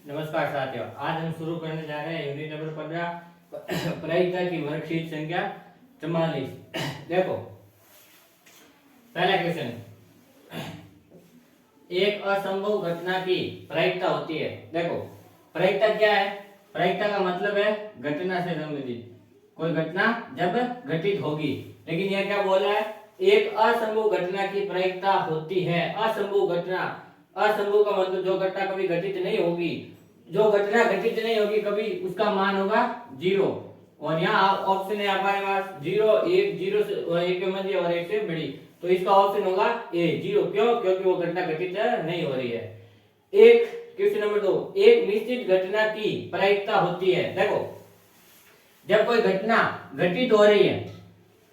नमस्कार साथियों, आज हम शुरू करने जा रहे हैं यूनिट नंबर 15 प्रायिकता की वर्कशीट संख्या 44। देखो पहला क्वेश्चन, एक असंभव घटना की प्रायिकता होती है। देखो प्रायिकता क्या है? प्रायिकता का मतलब है घटना से संबंधित कोई घटना जब घटित होगी। लेकिन यह क्या बोल रहा है? एक असंभव घटना की प्रायिकता होती है। असंभव घटना, असंभव का मतलब जो घटना कभी घटित नहीं होगी, जो घटना घटित नहीं होगी कभी, उसका मान होगा 0। और यहाँ ऑप्शन है हमारे पास 0, 1, 0 से 1 के मध्य और 1 से बड़ी, तो इसका ऑप्शन होगा ए 0। क्यों? क्योंकि वो घटना घटित नहीं हो रही है। एक क्वेश्चन नंबर 2, एक निश्चित घटना की प्रायिकता होती है। देखो जब कोई घटना घटित हो रही है,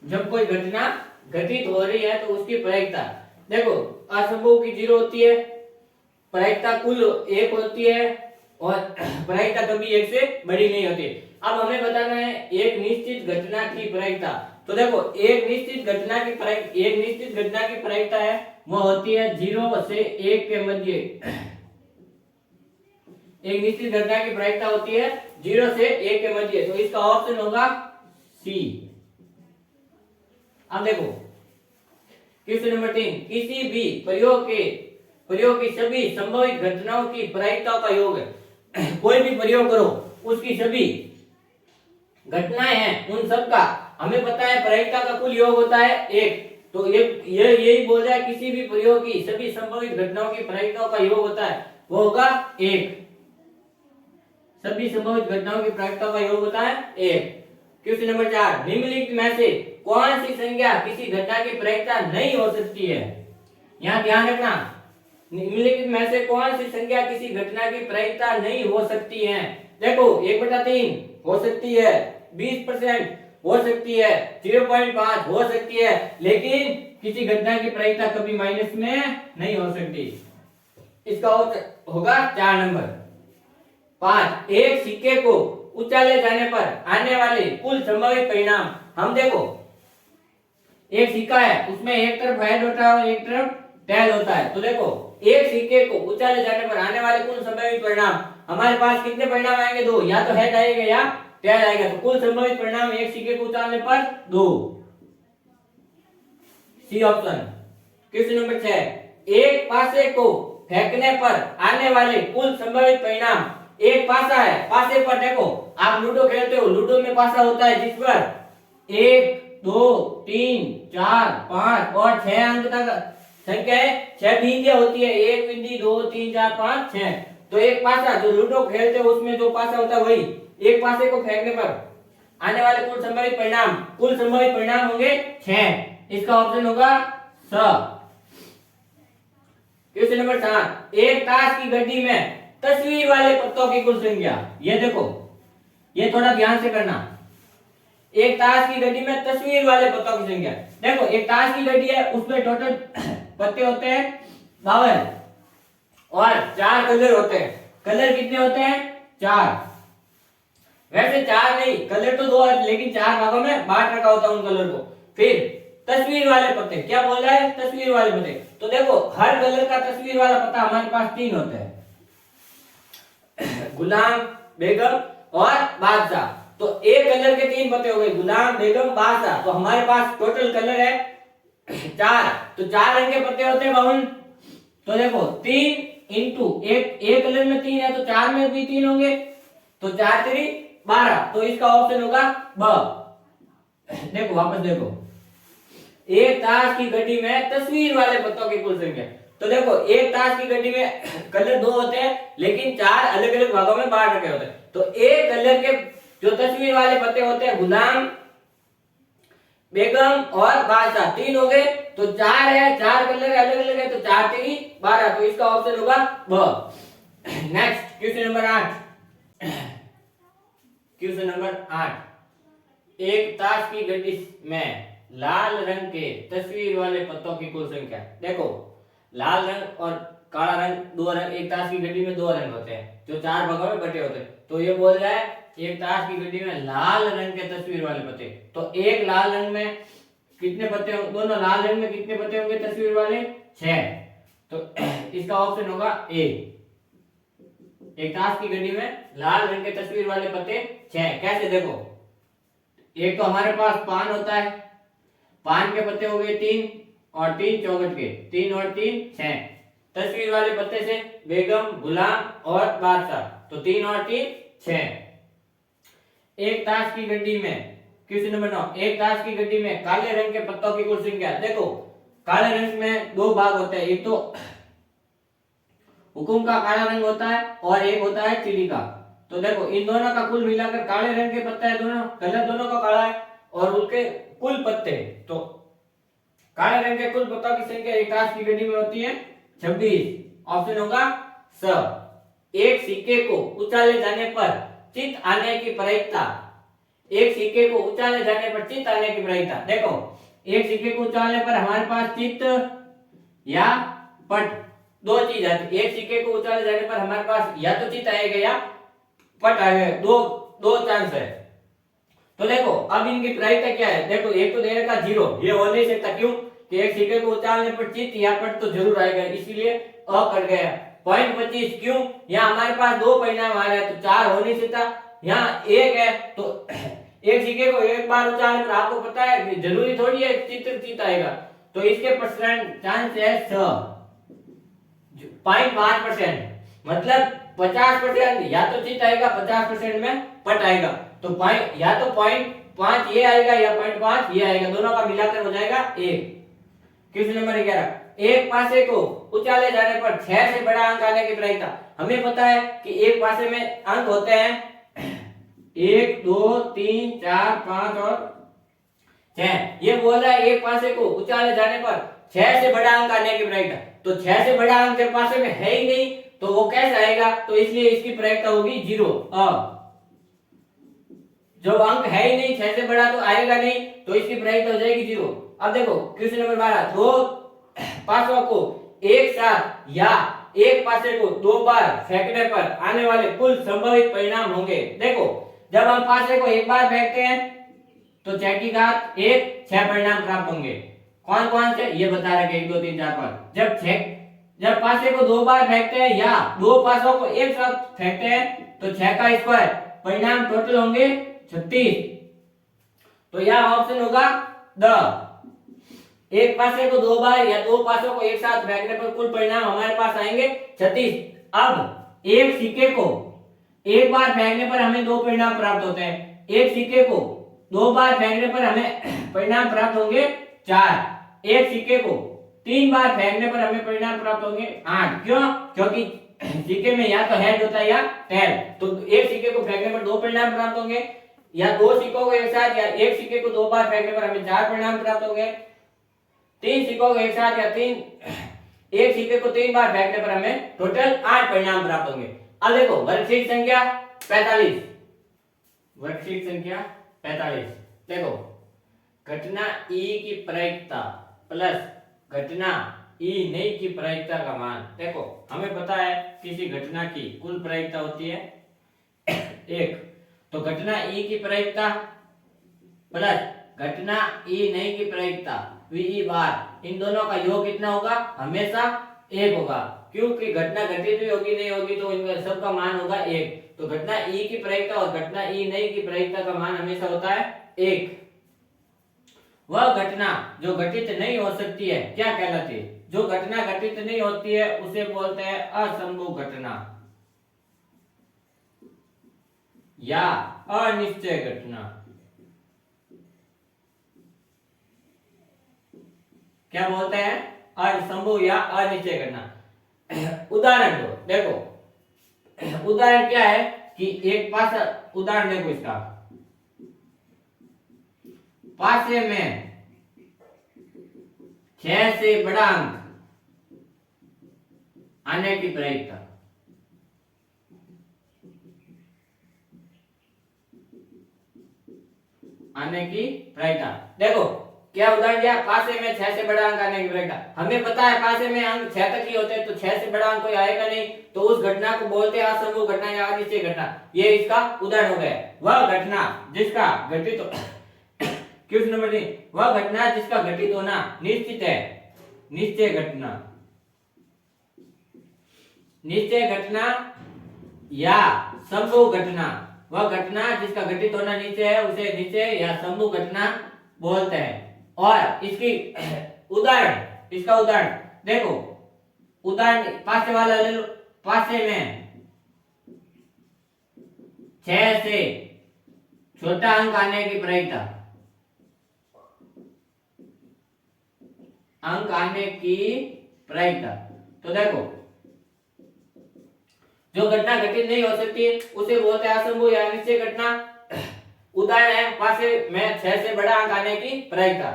जब कोई घटना घटित हो रही है तो उसकी प्रायिकता, देखो असंभव की 0 होती है, प्रायिकता कुल 1 होती है और प्रायिकता कभी 1 से बड़ी नहीं होती। अब हमें बताना है एक निश्चित घटना की प्रायिकता। तो देखो एक निश्चित घटना की प्रायिकता है वो होती है 0 से 1 के मध्य। एक निश्चित घटना की प्रायिकता होती है 0 से 1 के मध्य, तो इसका ऑप्शन होगा सी। अब देखो क्वेश्चन नंबर 3, किसी भी प्रयोग की सभी संभावित घटनाओं की प्रायिकताओं का योग है। कोई भी प्रयोग करो, उसकी सभी घटनाएं हैं उन सब का हमें पता है प्रायिकता का कुल योग होता है 1। तो ये यही बोल रहा है किसी भी प्रयोग की सभी संभावित घटनाओं की प्रायिकताओं का योग होता है वो होगा 1। सभी संभावित घटनाओं की प्रायिकताओं का योग होता है 1। क्वेश्चन नंबर 4, निम्नलिखित में से कौन सी संख्या किसी घटना की प्रायिकता नहीं हो सकती है? यहाँ ध्यान रखना, निम्नलिखित में से कौन सी संख्या किसी घटना की प्रायिकता नहीं हो सकती है? देखो 1/3 हो सकती है, 20% हो सकती है, 0.5 हो सकती है, लेकिन किसी घटना की प्रायिकता कभी माइनस में नहीं हो सकती। इसका उत्तर होगा 4 नंबर। 5, एक सिक्के को उछाले जाने पर आने वाले कुल संभावित परिणाम। हम देखो एक सिक्का है, उसमें एक तरफ हेड होता है और एक तरफ टेल होता है। तो देखो एक सिक्के को उछाले जाने पर आने वाले कुल संभावित परिणाम, हमारे पास कितने परिणाम आएंगे? 2, या तो हेड आएगा या टेल आएगा। तो कुल संभावित परिणाम एक सिक्के को उछालने पर 2, सी ऑप्शन। क्वेश्चन नंबर 6, एक पासे को फेंकने पर आने वाले कुल संभावित परिणाम। एक पासा है, पासे पर देखो आप लूडो खेलते हो, लूडो में पासा होता है जिस पर 1, 2, 3, 4, 5 और 6 अंक तक संख्या है, 6 बिंदियां होती है, 1 बिंदी, 2, 3, 4, 5, 6। तो एक पासा जो लूडो खेलते हो उसमें जो पासा होता है वही, एक पासे को फेंकने पर आने वाले कुल संभावित परिणाम, कुल संभावित परिणाम होंगे 6। इसका ऑप्शन होगा स। क्वेश्चन नंबर 7, एक ताश की गड्डी में तस्वीर वाले पत्तों की कुल संख्या। ये देखो, ये थोड़ा ध्यान से करना। एक ताश की गड्डी में तस्वीर वाले पत्तों की संख्या। देखो एक ताश की गड्डी है, उसमें टोटल पत्ते होते हैं 52 और 4 कलर होते हैं। कलर कितने होते हैं? 4। वैसे 4 नहीं, कलर तो 2 है, लेकिन 4 भागों में बांट रखा होता है उन कलर को। फिर तस्वीर वाले पत्ते, क्या बोल रहा है? तस्वीर वाले पत्ते। तो देखो हर कलर का तस्वीर वाला पत्ता हमारे पास 3 होता है, गुलाम, बेगम और बादशाह। तो एक कलर के 3 पत्ते हो गए, गुलाम, बेगम, बादशाह। तो हमारे पास टोटल कलर है 4। तो 4 रंग के पत्ते होते हैं 52। तो देखो 3 इंटू एक कलर में 3 है तो 4 में भी 3 होंगे, तो 4 3 12। तो इसका ऑप्शन होगा ब। देखो वापस देखो, एक ताश की गड्डी में तस्वीर वाले पत्तों की कुल संख्या। तो देखो एक ताश की गड्डी में कलर 2 होते हैं, लेकिन 4 अलग अलग भागों में बांट रखे होते हैं। तो एक कलर के जो तस्वीर वाले पत्ते होते हैं, गुलाम, बेगम और बादशाह, 3 हो गए। तो 4 है, 4 कलर अलग अलग है, तो 4 3 12। तो इसका ऑप्शन होगा ब। Next question number 8। Question number 8, एक ताश की गड्डी में लाल रंग के तस्वीर वाले पत्तों की कुल संख्या। देखो लाल रंग और काला रंग, 2 रंग, एक ताश की गड्डी में 2 रंग होते हैं जो 4 भागों में बटे होते हैं। तो ये बोल रहा है एक ताश की गड्डी में लाल रंग के तस्वीर वाले पत्ते। तो एक लाल रंग में कितने पत्ते होंगे? दोनों लाल रंग में कितने पत्ते होंगे तस्वीर वाले? 6। तो इसका ऑप्शन होगा ए। एक ताश की गड्डी में लाल रंग के तस्वीर वाले पत्ते 6। कैसे देखो, एक तो हमारे पास पान होता है, पान के पत्ते हो गए 3 और 3 चौखट के, 3 और 3 6। तस्वीर वाले पत्ते से बेगम, गुलाम और बादशाह, तो 3 और 3 6। एक ताश की गड्डी में, क्वेश्चन नंबर 9, एक ताश की गड्डी में काले रंग के पत्तों की कुल संख्या। देखो काले रंग में दो भाग होते हैं, एक तो हुकुम का काला रंग होता है और एक होता है चिड़ी का। तो देखो इन दोनों का कुल मिलाकर काले रंग के पत्ते हैं दोनों, कलर दोनों का काला है और उनके कुल पत्ते, तो काले रंग के कुल पत्तों की संख्या एक ताश की गड्डी में होती है 26। ऑप्शन होगा स। एक सिक्के को उछाले जाने पर चित आने की प्रायिकता, एक सिक्के को उछाले जाने पर चित आने की प्रायिकता। देखो एक सिक्के को उछालने पर हमारे पास चित या पट दो चीज आती है। एक सिक्के को उछाले जाने पर हमारे पास या तो चित आएगा या पट आएगा, दो चांस है। तो देखो अब इनकी प्रायिकता क्या है, देखो एक तो दे रखा 0, ये हो नहीं सकता, क्यों कि एक सिक्के को उछालने पर चित या पट तो जरूर आएगा, इसीलिए अ कट गया। पॉइंट 25, क्यों, यहाँ हमारे पास दो परिणाम आ रहे हैं तो 4 हो नहीं सकता, यहाँ 1 है तो एक सिक्के को एक बार उछालने पर आपको पता है जरूरी थोड़ी है चित आएगा, तो इसके परसेंट चांस है 0.5%, मतलब 50% या तो चित आएगा, 50% में पट आएगा। तो या तो 0.5 ये आएगा या 0.5 ये आएगा, दोनों का मिलाकर हो जाएगा 1। क्वेश्चन नंबर 11, एक पासे को उछाले जाने पर 6 से बड़ा अंक आने की प्रायिकता। हमें पता है कि एक पासे में अंक होते हैं 1 2 3 4 5 और 6। ये बोल रहा है एक पासे को उछाले जाने पर 6 से बड़ा अंक आने की प्रायिकता, तो 6 से बड़ा अंक जब पासे में है ही नहीं तो वो कैसे आएगा, तो इसलिए इसकी प्रायिकता होगी 0। जो अंक है ही नहीं 6 से बड़ा तो आएगा नहीं, तो इसकी प्रायिकता हो जाएगी 0। अब देखो क्वेश्चन नंबर 12, दो पासों को एक साथ या एक पासे को 2 बार फेंकने पर आने वाले कुल संभावित परिणाम होंगे। देखो जब हम पासे को एक बार फेंकते हैं तो 6 की घात 1 6 परिणाम प्राप्त होंगे। कौन कौन से ये बता रखे 1 2 3 4 5। जब पासे को 2 बार फेंकते हैं या 2 पासों को एक साथ फेंकते हैं तो 6 का स्क्वायर, परिणाम टोटल होंगे 36। तो यह ऑप्शन होगा द। एक पासे को 2 बार या 2 पासों को एक साथ फेंकने पर कुल परिणाम हमारे पास आएंगे 36। अब एक सिक्के को एक बार फेंकने पर हमें 2 परिणाम प्राप्त होते हैं, एक सिक्के को 2 बार फेंकने पर हमें परिणाम प्राप्त होंगे 4, एक सिक्के को 3 बार फेंकने पर हमें परिणाम प्राप्त होंगे 8। क्यों, क्योंकि सिक्के में या तो हेड होता है या टेल, तो एक सिक्के को फेंकने पर 2 परिणाम प्राप्त होंगे, या 2 सिक्कों को एक साथ या एक सिक्के को 2 बार फेंकने पर हमें 4 परिणाम प्राप्त होंगे, 3 सिक्कों को एक साथ या एक सिक्के को 3 बार फेंकने पर हमें टोटल 8 परिणाम प्राप्त होंगे। अब देखो वर्कशीट संख्या 45, वर्कशीट संख्या 45। देखो घटना ई की प्रायिकता प्लस घटना ई नहीं की प्रायिकता का मान। देखो हमें पता है किसी घटना की कुल प्रायिकता होती है 1, तो घटना ई की प्रायिकता प्लस घटना ई नहीं की प्रायिकता वी बार, इन दोनों का योग कितना होगा, हमेशा 1 होगा, क्योंकि घटना घटित भी होगी नहीं होगी तो इनका सबका मान होगा 1। तो घटना ई की प्रायिकता और घटना ई नहीं की प्रायिकता का मान हमेशा होता है 1। वह घटना जो घटित नहीं हो सकती है क्या कहलाती है, जो घटना घटित नहीं होती है उसे बोलते हैं असंभव घटना या अनिश्चय घटना। क्या बोलते हैं, असंभव या अनिश्चय घटना। उदाहरण दो, देखो उदाहरण क्या है कि एक पासा, उदाहरण देखो इसका, पासे में 6 से बड़ा अंक आने की प्रायिकता, आने की प्रायिकता। देखो क्या उदाहरण दिया, पासे में 6 से बड़ा अंक आने की प्रायिकता। हमें पता है पासे में अंक 6 तक ही होते हैं, तो 6 से बड़ा अंक कोई आएगा नहीं, तो उस घटना को बोलते हैं असंभव घटना या अनिश्चय घटना। ये इसका उदाहरण हो गया। वह घटना जिसका घटित क्वेश्चन नंबर 3, वह घटना जिसका घटित होना निश्चित है, निश्चय घटना। निश्चय घटना या संभव घटना, वह घटना जिसका घटित होना नीचे है उसे नीचे या संभव घटना बोलते हैं। और इसकी उदाहरण, इसका उदाहरण देखो, उदाहरण पासे वाला ले लो। पासे में 6 से छोटा अंक आने की प्रायिकता, अंक आने की प्रायिकता, तो देखो जो घटना घटित नहीं हो सकती उसे बोलते हैं असंभव या निश्चय घटना। उदाहरण है पासे में 6 से बड़ा अंक आने की प्रायिकता।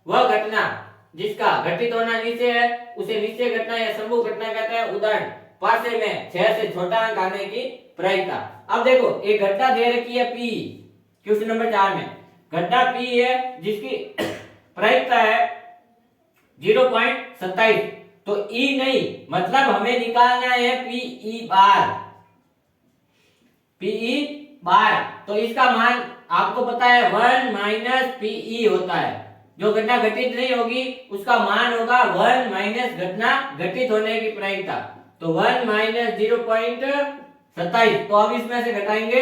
वह घटना जिसका घटित होना निश्चय है उसे निश्चय घटना या संभव घटना कहते हैं। उदाहरण पासे में 6 से छोटा अंक आने की प्रायिकता। अब देखो एक घटना दे रखी है P, क्वेश्चन नंबर 4 में घटना P है जिसकी प्रायिकता है 0.27, तो E नहीं, मतलब हमें निकालना है PE बार, PE बार। तो इसका मान आपको पता है 1 माइनस PE होता है। जो घटना घटित नहीं होगी उसका मान होगा 1 माइनस घटना घटित होने की प्रायिकता, तो 1 माइनस 0.27। तो अब इसमें से घटाएंगे,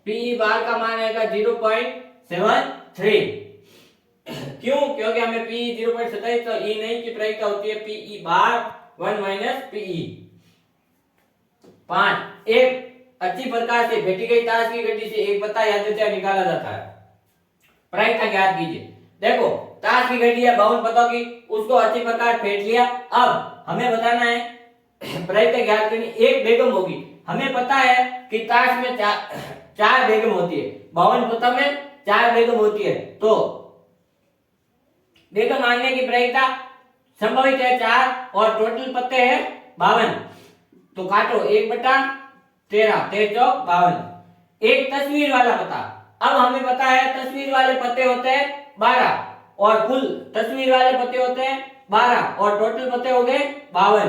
PE बार का मान आएगा 0.73। क्यों? क्योंकि हमें P 0.27, तो E नहीं की प्रायिकता होती है PE बार 1 माइनस PE। 5 एक अच्छी प्रकार से भेटी गई ताश की गड्डी से एक पत्ता या दर्जा निकाला जाता है, प्रायिकता ज्ञात कीजिए। देखो ताश की गड्डी है 52 पत्तों की, उसको अच्छी प्रकार फेंट लिया। अब हमें बताना है प्रायिकता ज्ञात करनी, एक बेगम होगी। हमें पता है कि ताश में 4 बेगम होती है, 52 पत्तों में 4 बेगम होती है, तो बेगम आने की प्रायिकता संभवित है 4 और टोटल पत्ते हैं 52, तो काटो 1/13, 13 चौक 52। एक तस्वीर वाला पत्ता, अब हमें पता है तस्वीर वाले पत्ते होते हैं 12 और कुल तस्वीर वाले पत्ते होते हैं 12 और टोटल पत्ते हो गए 52।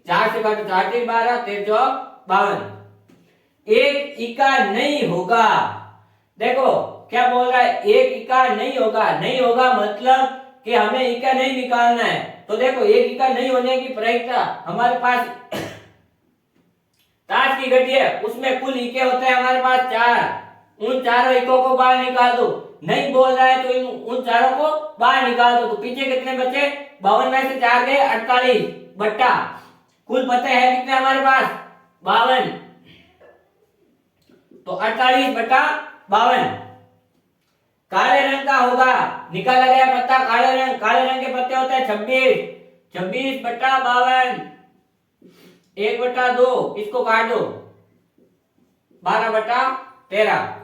4 से काटो 4 3 12, 13 चौक 52। एक इका नहीं होगा, देखो क्या बोल रहा है, एक इका नहीं होगा। नहीं होगा मतलब कि हमें इका नहीं निकालना है। तो देखो एक इका नहीं होने की प्रायिकता, हमारे पास ताश की गड्डी है उसमें कुल इके होते हैं हमारे पास 4, उन चारों इकों को बाहर निकाल दो। नहीं बोल रहा है तो उन चारों को बाहर निकाल दो, तो पीछे कितने बचे, 52 में से 4 गए 48 बट्टा कुल पत्ते हैं कितने हमारे पास 52, तो 48/52। काले रंग का होगा, निकाला गया पत्ता काले रंग के पत्ते होते हैं 26/52, 1/2 इसको काट दो 12/13।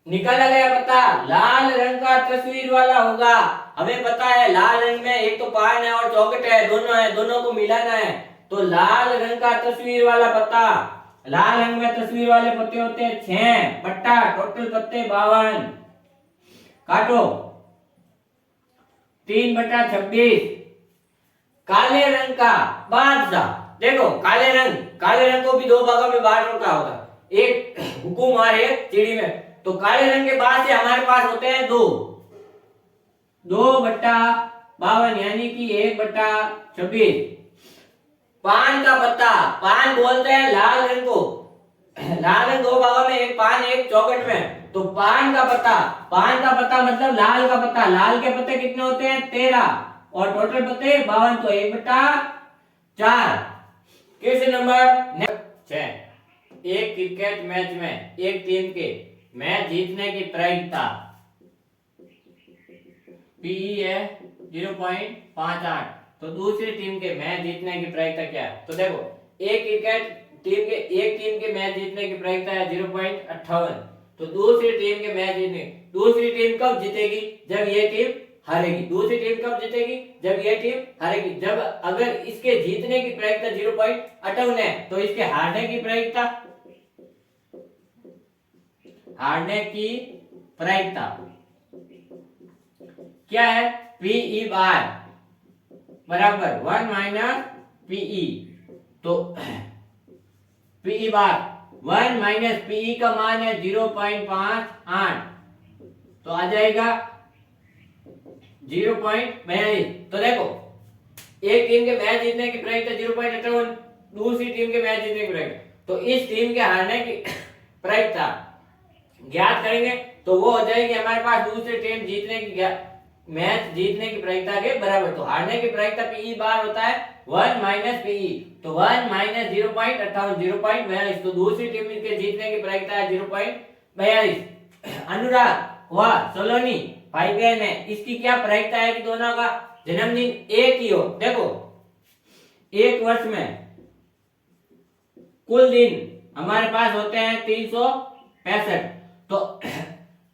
निकाला गया पत्ता लाल रंग का तस्वीर वाला होगा। हमें पता है लाल रंग में एक तो पान है और चौखट है, दोनों को मिलाना है, तो लाल रंग का तस्वीर वाला पत्ता, लाल रंग में तस्वीर वाले पत्ते होते हैं 6 बट्टा टोटल पत्ते 52, काटो 3/26। काले रंग का बादशाह, देखो काले रंग को भी 2 भागों में बांट रखा होगा, एक हुकुम और एक चिड़ी में। तो काले रंग के बाद से हमारे पास होते हैं 2/52 यानी कि 1/26। पान का पत्ता, पान बोलते हैं लाल रंग को, लाल रंग 2 भागों में, एक पान एक चौखट में, तो पान का पत्ता मतलब लाल का पत्ता, लाल के पत्ते कितने होते हैं 13 और टोटल पत्ते 52, तो 1/4। क्वेश्चन नंबर 6, एक क्रिकेट मैच में एक टीम के मैच जीतने की प्रायिकता PE है 0.58, तो दूसरी टीम के मैच जीतने की प्रायिकता क्या है? तो देखो एक टीम के मैच जीतने की प्रायिकता है 0.58, तो दूसरी टीम के मैच जीतने, दूसरी टीम कब जीतेगी, जब ये टीम हारेगी। दूसरी टीम कब जीतेगी, जब ये टीम हारेगी। जब अगर इसके जीतने की प्रायिकता 0.58 है तो इसके हारने की प्रायिकता क्या है, PE बार बराबर 1 माइनस PE, तो PE बार 1 माइनस PE का मान है 0.58, तो आ जाएगा 0.42। तो देखो एक टीम के मैच जीतने की प्रायिकता 0.58, दूसरी टीम के मैच जीतने की प्रायिकता, तो इस टीम के हारने की प्रायिकता ज्ञात करेंगे तो वो हो जाएगी हमारे पास दूसरी टीम जीतने की मैच जीतने की प्रायिकता के बराबर। तो हारने की प्रायिकता पीई बार होता है 1 माइनस पीई, तो 1 माइनस 0.58 0.42, तो दूसरी टीम के जीतने की प्रायिकता है 0.42। अनुराग व सोलोनी भाई बहन है, इसकी क्या प्रायिकता है कि दोनों का जन्मदिन एक ही हो। देखो एक वर्ष में कुल दिन हमारे पास होते हैं 365, तो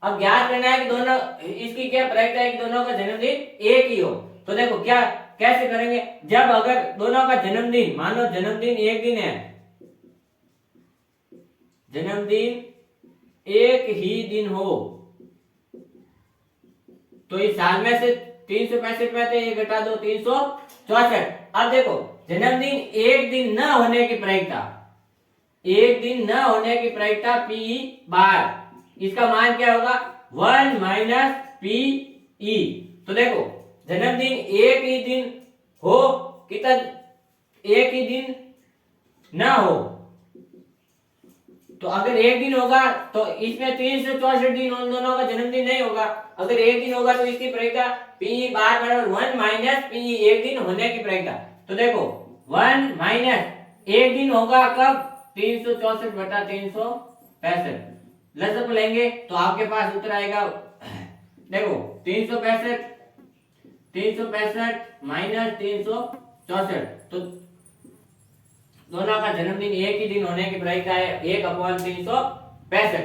अब ज्ञात करना है कि दोनों इसकी क्या प्रायिकता है कि दोनों का जन्मदिन एक ही हो। तो देखो क्या कैसे करेंगे, जब अगर दोनों का जन्मदिन मान लो जन्मदिन एक दिन है, जन्मदिन एक ही दिन हो, तो इस साल में से 365 में से ये घटा दो 364। अब देखो जन्मदिन एक दिन न होने की प्रायिकता, एक दिन न होने की प्रायिकता पी बार, इसका मान क्या होगा 1 माइनस पी ई। तो देखो जन्मदिन एक ही दिन हो कितना, एक ही दिन ना हो, तो अगर एक दिन होगा तो इसमें 364 दिन उन दोनों का जन्मदिन नहीं होगा। अगर एक दिन होगा तो इसकी प्रायिकता पी बार बराबर 1 माइनस पी, एक दिन होने की प्रायिकता। तो देखो 1 माइनस एक दिन होगा कब 364 बटा 365, लसअप लेंगे तो आपके पास उत्तर आएगा, देखो 365 माइनस 364, तो दोनों का जन्मदिन एक ही दिन होने की प्रायिकता है 1/365।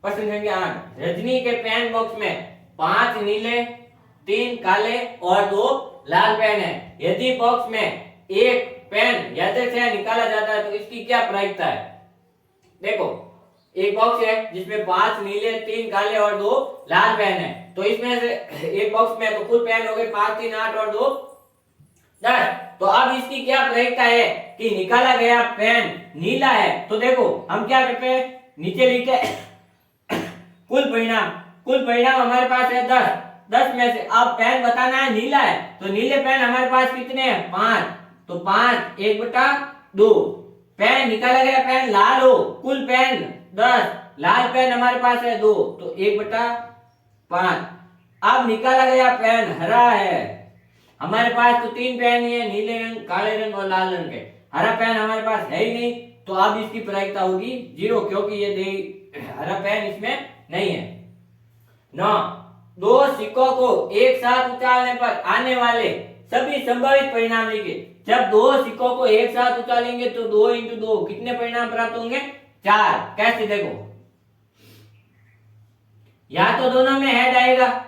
प्रश्न संख्या 8, रजनी के पेन बॉक्स में 5 नीले 3 काले और 2 लाल पेन है, यदि बॉक्स में एक पेन यादृच्छिक से निकाला जाता है तो इसकी क्या प्रायिकता है। देखो एक बॉक्स है जिसमें 5 नीले 3 काले और 2 लाल पेन है, तो इसमें से एक बॉक्स में तो कुल पेन हो गए 5 3 8 और 2 10। तो अब इसकी क्या प्रायिकता है कि निकाला गया पेन नीला है। तो देखो हम क्या करते हैं, नीचे लिखते हैं कुल परिणाम हमारे पास है 10 में से अब पेन बताना है नीला है, तो नीले पेन हमारे पास कितने हैं 5, तो 5 1/2। पेन निकाला गया पेन लाल हो, कुल पेन 10, लाल पेन हमारे पास है 2, तो 1/5। अब निकाला गया पेन हरा है, हमारे पास तो 3 पेन ही है, नीले रंग काले रंग और लाल रंग के, हरा पेन हमारे पास है ही नहीं, तो अब इसकी प्रायिकता होगी 0 क्योंकि ये हरा पेन इसमें नहीं है। 9, 2 सिक्कों को एक साथ उछालने पर आने वाले सभी संभावित परिणाम लिखिए। जब 2 सिक्कों को एक साथ उछालेंगे तो 2 इंटू 2 कितने परिणाम प्राप्त होंगे 4। कैसे, देखो या तो दोनों में हेड आएगा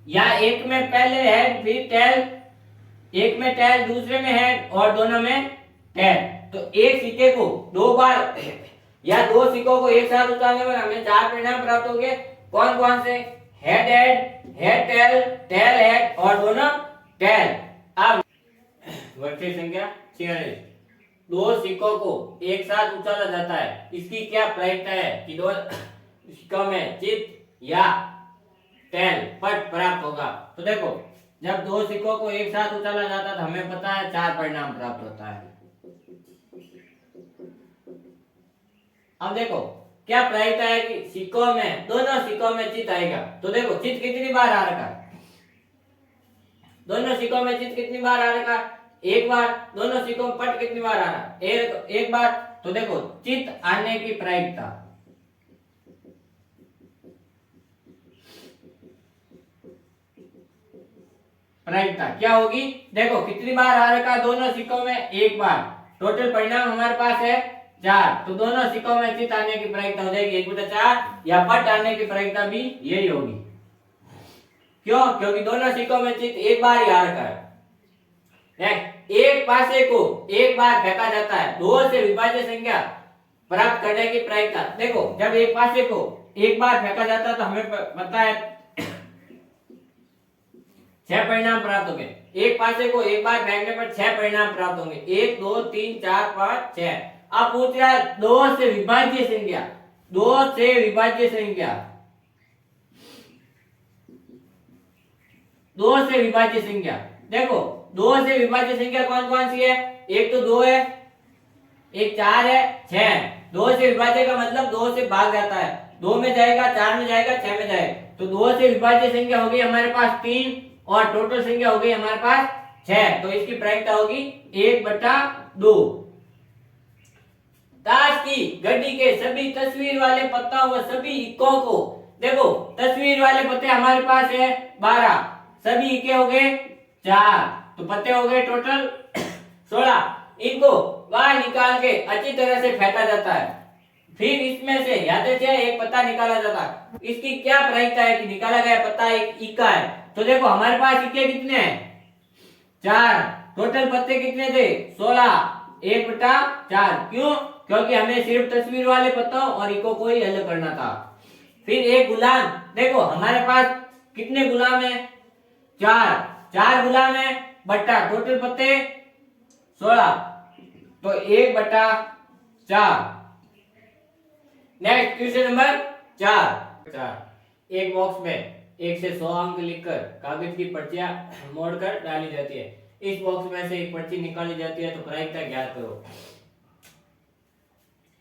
या एक में पहले हेड फिर टेल, एक में टेल दूसरे में हेड और दोनों में टेल। तो एक सिक्के को 2 बार या 2 सिक्कों को एक साथ उछालने पर हमें 4 परिणाम प्राप्त होंगे। कौन कौन से, head head, head tail, tail head और दोनों टेल। अब वर्ग संख्या 46, 2 सिक्कों को एक साथ उछाला जाता है, इसकी क्या प्रायिकता है कि 2 सिक्कों में चित या टेल पट प्राप्त होगा। तो देखो जब 2 सिक्कों को एक साथ उछाला जाता है तो हमें पता है 4 परिणाम प्राप्त होता है। अब देखो क्या प्रायिकता है कि सिक्कों में, दोनों सिक्कों में चित आएगा। तो देखो चित कितनी बार आ रखा है, दोनों सिक्कों में चित कितनी बार आ रखा है, एक बार। दोनों सिक्कों में पट कितनी बार आ रहा है, एक बार। तो देखो चित आने की प्रायिकता, प्रायिकता क्या होगी, देखो कितनी बार आ रखा है दोनों सिक्कों में, एक बार। टोटल परिणाम हमारे पास है 4, तो दोनों सिक्कों में चित आने की प्रायिकता हो जाएगी 1/4 या पट आने की प्रायिकता भी यही होगी। क्यों, क्योंकि दोनों सिक्कों में चित एक बार ही आ रखा है। एक पासे को एक बार फेंका जाता है, 2 से विभाज्य संख्या प्राप्त करने की प्रायिकता। देखो जब एक पासे को एक बार फेंका जाता है तो हमें पता है 6 परिणाम प्राप्त होंगे। एक पासे को एक बार फेंकने पर 6 परिणाम प्राप्त होंगे, 1 2 3 4 5 6। अब पूछ रहा है 2 से विभाज्य संख्या, 2 से विभाज्य संख्या, 2 से विभाज्य संख्या। देखो दो से विभाज्य संख्या कौन कौन सी है? एक तो 2 है, एक 4 है, 6। 2 से विभाज्य का मतलब 2 से भाग जाता है, 2 में जाएगा, 4 में जाएगा, 6 में जाएगा। तो 2 से विभाज्य संख्या हो गई हमारे पास 3 और टोटल संख्या हो गई हमारे पास 6। तो इसकी प्रायिकता होगी 1/2। ताश की गड्डी के सभी तस्वीर वाले पत्तों व सभी इक्कों को, देखो तस्वीर वाले पत्ते हमारे पास है 12, सभी इक्के हो गए 4, तो पत्ते हो गए टोटल 16। इनको बाहर निकाल के अच्छी तरह से फेंटा जाता है, फिर इसमें से यादृच्छिक एक पत्ता निकाला जाता है। इसकी क्या प्रायिकता है कि निकाला गया पत्ता एक इक्का है? तो देखो हमारे पास इक्के कितने हैं? 4। टोटल पत्ते कितने थे? 16। 1/4। क्यों? क्योंकि हमें सिर्फ तस्वीर वाले पत्तों और इको को ही अलग करना था। फिर एक गुलाम, देखो हमारे पास कितने गुलाम है? 4 गुलाम है, बट्टा टोटल पत्ते 16, तो 1/4। Next question number 4। एक बॉक्स में 1 से 100 अंक लिखकर कागज की पर्चियां मोड़कर डाली जाती है। इस बॉक्स में से एक पर्ची निकाली जाती है, तो प्रायिकता ज्ञात करो।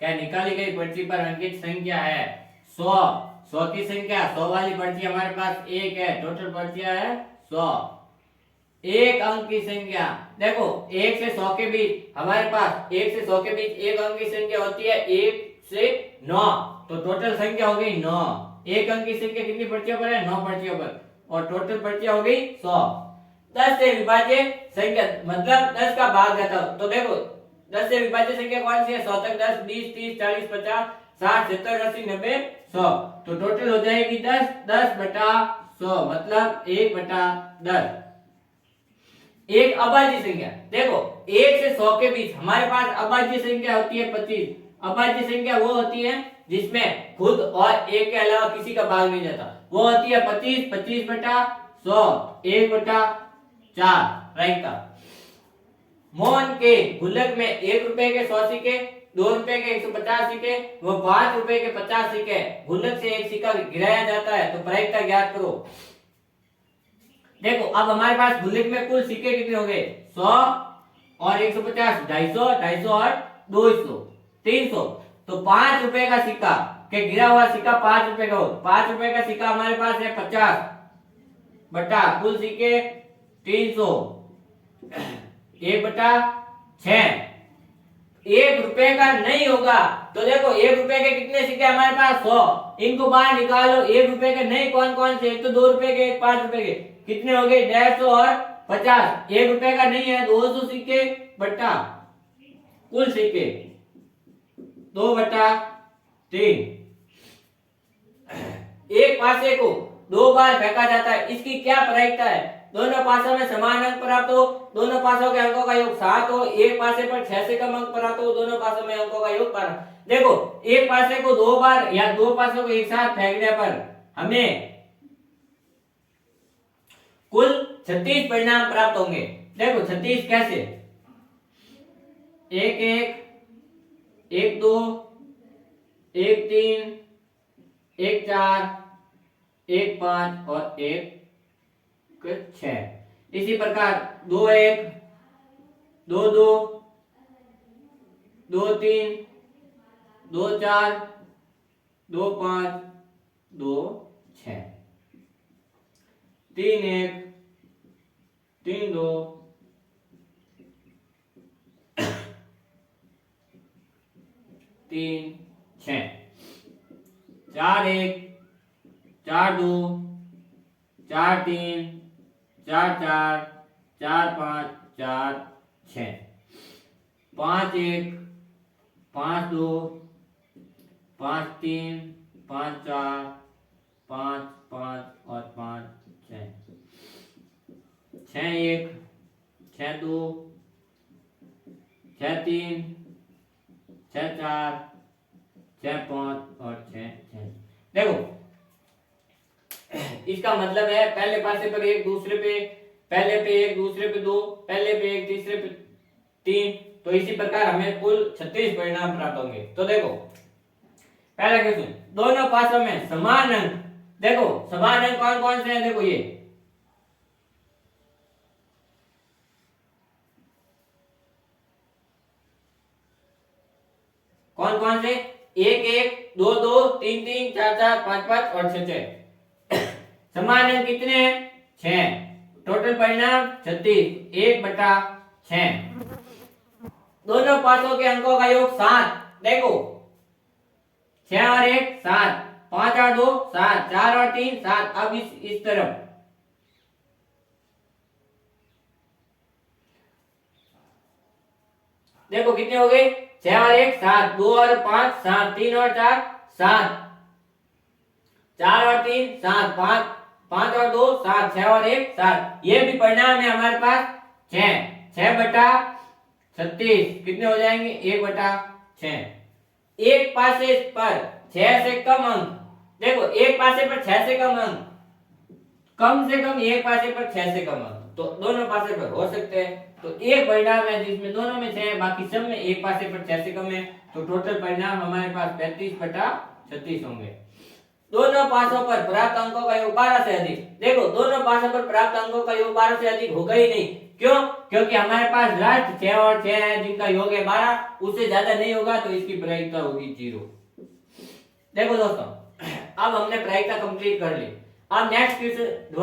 क्या निकाली गई पर्ची पर अंकित संख्या है 100 की संख्या 100 वाली पर्ची हमारे पास 1 है, टोटल पर्चियां है 100। एक अंक की संख्या, देखो 1 से 100 के बीच हमारे पास 1 से 100 के बीच एक अंक की संख्या होती है 1 से 9, तो टोटल संख्या हो गई 9। एक अंक की संख्या कितनी पर्चियों पर है? 9 पर्चियों पर, और टोटल पर्चियां हो गई 100। 10 से विभाज्य संख्या मतलब 10 का भाग जाता, तो देखो 10 से विभाज्य संख्या कौन सी है? 100 तक 10, 20, 30, 40, 50, 60, 70, 80, 90, 100। तो टोटल हो जाएगी 10/100 मतलब 1/10। एक अभाज्य संख्या, देखो 1 से 100 के बीच हमारे पास अभाज्य संख्या होती है 25। अभाज्य संख्या वो होती है जिसमें खुद और एक के अलावा किसी का भाग नहीं जाता, वो होती है 25। 25/100 1/4। प्रायिकता, मोहन के गुल्लक में 1 रुपए के 100 सिक्के, 2 रुपए के 150 सिक्के व 5 रुपए के 50 सिक्के, गुल्लक से एक सिक्का गिराया जाता है, तो प्रायिकता ज्ञात करो। देखो अब हमारे पास गुल्लक में कुल सिक्के कितने हो गए? 100 और 150, 250, 250 और 200, 300। तो 5 रुपए का सिक्का के गिरा हुआ सिक्का 5 रुपए का हो, 5 रुपए का सिक्का हमारे पास है 50 बटा कुल सिक्के 300, 1/6। 1 रुपए का नहीं होगा, तो देखो 1 रुपए के कितने सिक्के हमारे पास? 100, इनको बाहर निकालो। 1 रुपए के नहीं कौन कौन से? एक तो 2 रुपए के, एक 5 रुपए के, कितने हो गए? 150 और 50। 1 रुपए का नहीं है, 200 सिक्के बट्टा कुल सिक्के 2/3। एक पासे को 2 बार फेंका जाता है, इसकी क्या प्रायिकता है? दोनों पासों में समान अंक प्राप्त हो, दोनों पासों के अंकों का योग 7 हो, एक पासे पर 6 से कम अंक प्राप्त हो, दोनों पासों में अंकों का योग 12। देखो एक पासे को 2 बार या 2 पासों को एक साथ फेंकने पर हमें कुल 36 परिणाम प्राप्त होंगे। देखो 36 कैसे? 1 1, 1 2, 1 3, 1 4, 1 5 और 1 6। इसी प्रकार 2 1, 2 2, 2 3, 2 4, 2 5, 2 6, 3 1, 3 2, 3 6, 4 1, 4 2, 4 3, 4 4, 4 5, 4 6, 5 1, 5 2, 5 3, 5 4, 5 5 और 5 6, 6 1, 6 2, 6 3, 6 4, 6 5 और 6 6। देखो इसका मतलब है पहले पासे पर 1, दूसरे पे पहले पे 1, दूसरे पे 2, पहले पे 1, तीसरे पे 3, तो इसी प्रकार हमें कुल 36 परिणाम प्राप्त होंगे। तो देखो पहला क्वेश्चन, दोनों पासों में समान अंक, देखो समान अंक कौन कौन से हैं? देखो ये कौन कौन से? 1 1, 2 2, 3 3, 4 4, 5 5 और 6 6। समान अंक कितने हैं? 6। टोटल परिणाम 36, 1/6। दोनों पासों के अंकों का योग 7। देखो 6 और 1 7, 5 और 2 7, 4 और 3 7। अब इस तरफ देखो कितने हो गए? 6 और 1 7, 2 और 5 7, 3 और 4 7, 4 और 3 7, 5 5 और 2 7, 6 और 1 7। ये भी परिणाम है हमारे पास 6। 6/36 कितने हो जाएंगे? 1/6। एक पासे पर 6 से कम अंक, देखो एक पासे पर 6 से कम अंक, कम से कम एक पासे पर 6 से कम अंक, तो दोनों पासे पर हो सकते हैं। तो एक परिणाम है जिसमें दोनों में 6 है, बाकी सब में एक पासे पर 6 से कम है, तो टोटल परिणाम हमारे पास 35/36 होंगे। दोनों पासों पर प्राप्त अंकों का योग 12 से अधिक। देखो दोनों पासों पर प्राप्त अंकों का योग 12 से अधिक होगा ही नहीं। क्यों? क्योंकि हमारे पास लास्ट 6 और 6 है जिनका योग है 12, उससे ज्यादा नहीं होगा, तो इसकी प्रायिकता होगी 0। देखो दोस्तों, अब हमने प्रायिकता कंप्लीट कर ली। अब नेक्स्ट क्वेश्चन